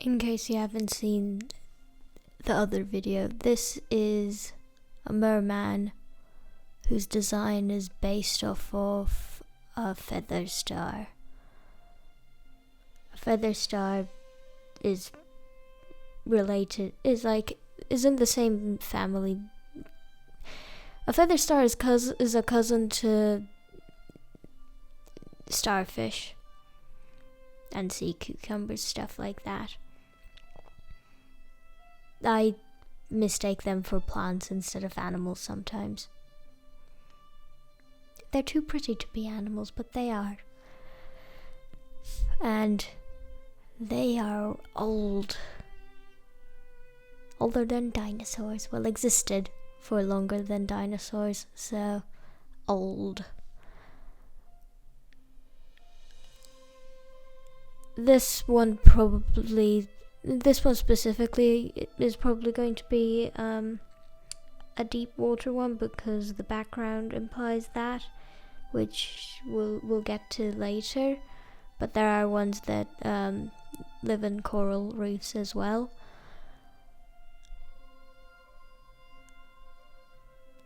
In case you haven't seen the other video, this is a merman whose design is based off of a feather star. A feather star is in the same family. A feather star is a cousin to starfish and sea cucumbers, stuff like that. I mistake them for plants instead of animals sometimes. They're too pretty to be animals, but they are. And they are old. Older than dinosaurs. Well, existed for longer than dinosaurs, so old. This one specifically is probably going to be a deep water one because the background implies that, which we'll get to later. But there are ones that live in coral reefs as well.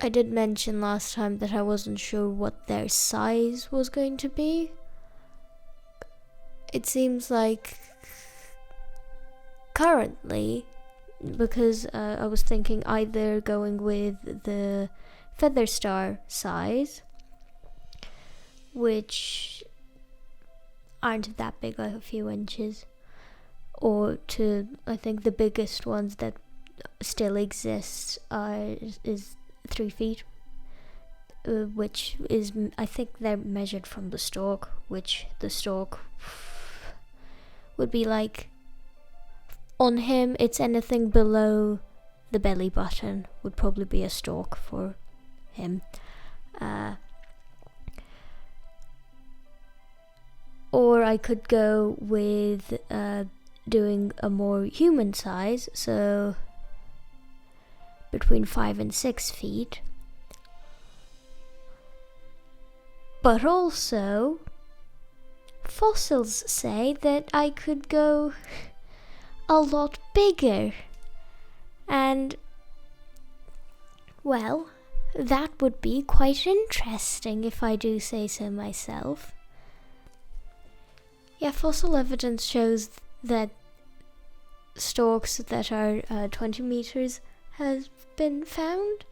I did mention last time that I wasn't sure what their size was going to be. It seems like currently, because I was thinking either going with the feather star size, which aren't that big, like a few inches, or to, I think the biggest ones that still exist is 3 feet, which is, I think they're measured from the stalk, which the stalk would be like, on him, it's anything below the belly button would probably be a stalk for him. Or I could go with doing a more human size, so between 5 and 6 feet. But also, fossils say that I could go a lot bigger. And, well, that would be quite interesting if I do say so myself. Yeah, fossil evidence shows that stalks that are 20 meters has been found.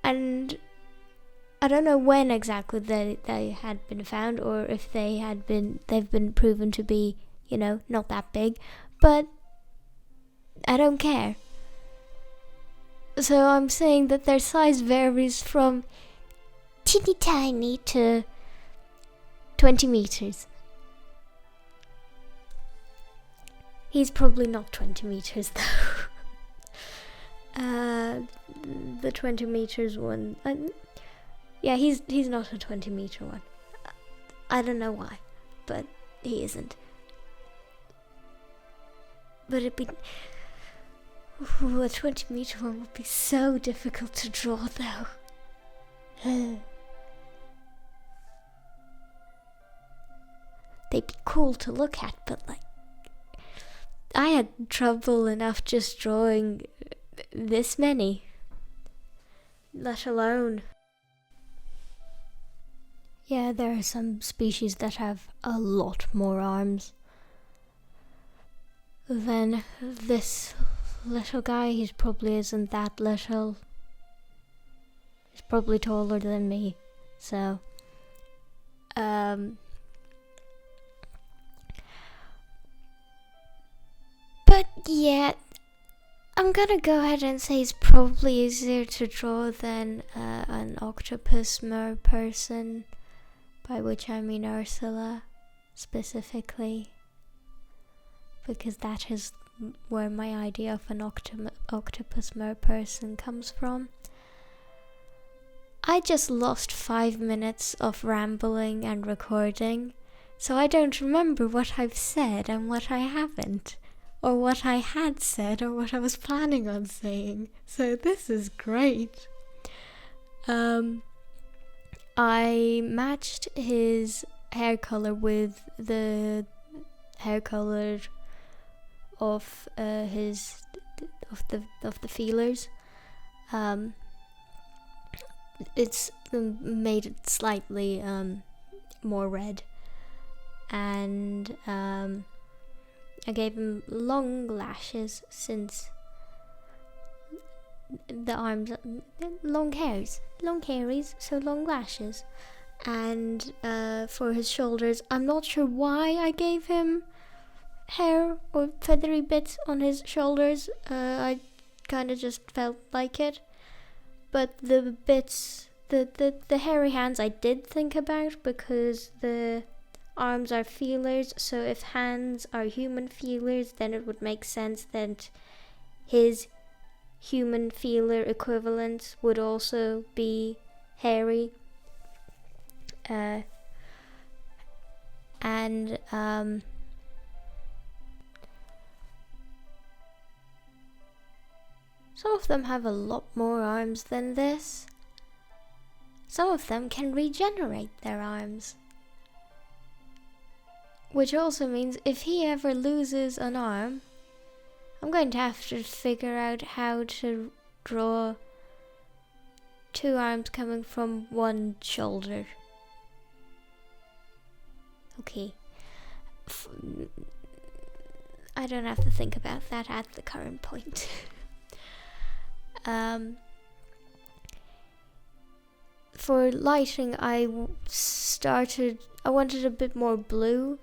And I don't know when exactly they had been found, or if they've been proven to be, not that big, but I don't care. So I'm saying that their size varies from teeny tiny to 20 meters. He's probably not 20 meters though. The 20 meters one, yeah, he's not a 20 meter one. I don't know why, but he isn't. But a 20 meter one would be so difficult to draw though. They'd be cool to look at, but I had trouble enough just drawing this many, let alone. Yeah, there are some species that have a lot more arms than this little guy. He probably isn't that little. He's probably taller than me, so but yeah, I'm gonna go ahead and say it's probably easier to draw than an octopus merperson, by which I mean Ursula specifically, because that is where my idea of an octopus merperson comes from. I just lost 5 minutes of rambling and recording, so I don't remember what I've said and what I haven't, or what I had said, or what I was planning on saying. So this is great. I matched his hair color with the hair color of the feelers. It's made it slightly more red, and I gave him long lashes, since the arms, long hairies, so long lashes. And for his shoulders, I'm not sure why I gave him hair or feathery bits on his shoulders. I kind of just felt like it. But the bits, the hairy hands, I did think about, because the arms are feelers, so if hands are human feelers, then it would make sense that his human feeler equivalent would also be hairy. And some of them have a lot more arms than this. Some of them can regenerate their arms. Which also means if he ever loses an arm, I'm going to have to figure out how to draw 2 arms coming from one shoulder. Okay. I don't have to think about that at the current point. For lighting, I wanted a bit more blue,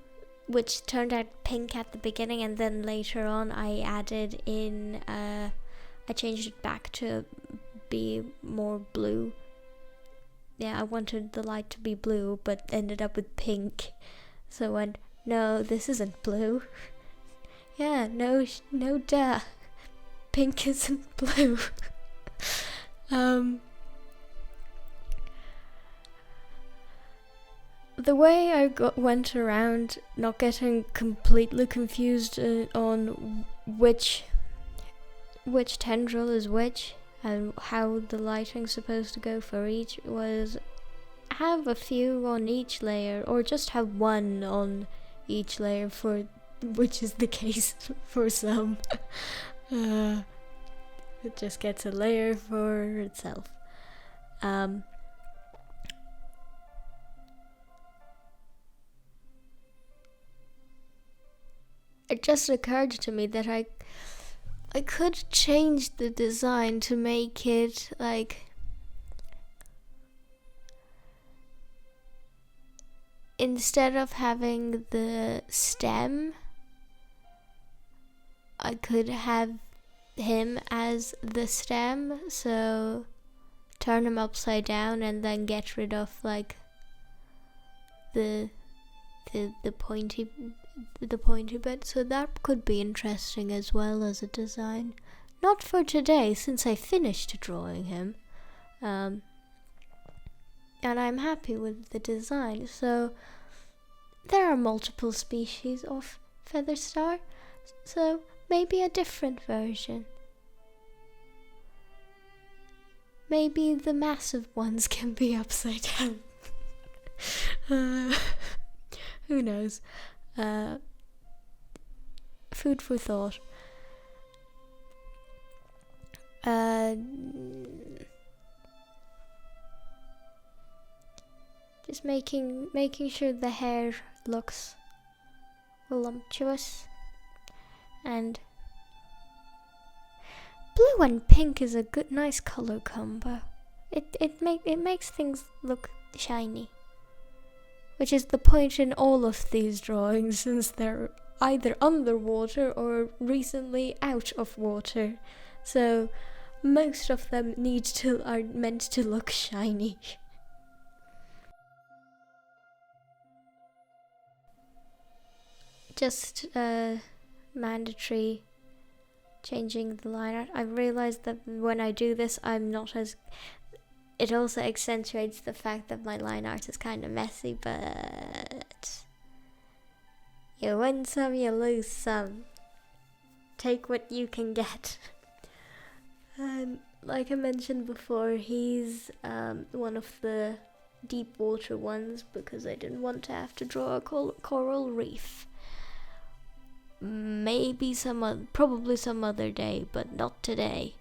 which turned out pink at the beginning, and then later on I added in, I changed it back to be more blue. Yeah, I wanted the light to be blue, but ended up with pink. So I went, no, this isn't blue. Yeah, no duh. Pink isn't blue. The way I went around not getting completely confused on which tendril is which and how the lighting's supposed to go for each was have a few on each layer, or just have one on each layer, for which is the case for some. It just gets a layer for itself. It just occurred to me that I could change the design to make it like, instead of having the stem, I could have him as the stem, so turn him upside down and then get rid of like the pointy bit. So that could be interesting as well as a design. Not for today, since I finished drawing him, and I'm happy with the design. So there are multiple species of feather star, so maybe a different version. Maybe the massive ones can be upside down. Who knows? Food for thought. Just making sure the hair looks voluptuous, and blue and pink is a nice color combo. It makes things look shiny, which is the point in all of these drawings, since they're either underwater or recently out of water. So most of them are meant to look shiny. Just mandatory changing the line art. I've realized that when I do this, I'm not as... It also accentuates the fact that my line art is kind of messy, but you win some, you lose some. Take what you can get. And like I mentioned before, he's one of the deep water ones, because I didn't want to have to draw a coral reef. maybe probably some other day, but not today.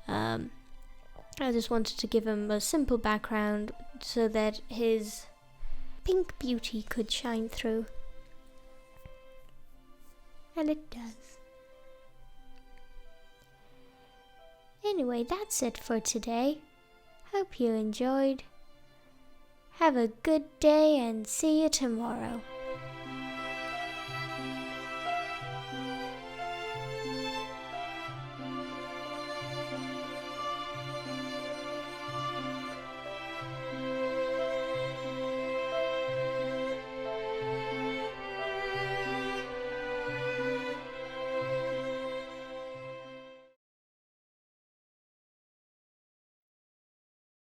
I just wanted to give him a simple background so that his pink beauty could shine through. And it does. Anyway, that's it for today. Hope you enjoyed. Have a good day and see you tomorrow.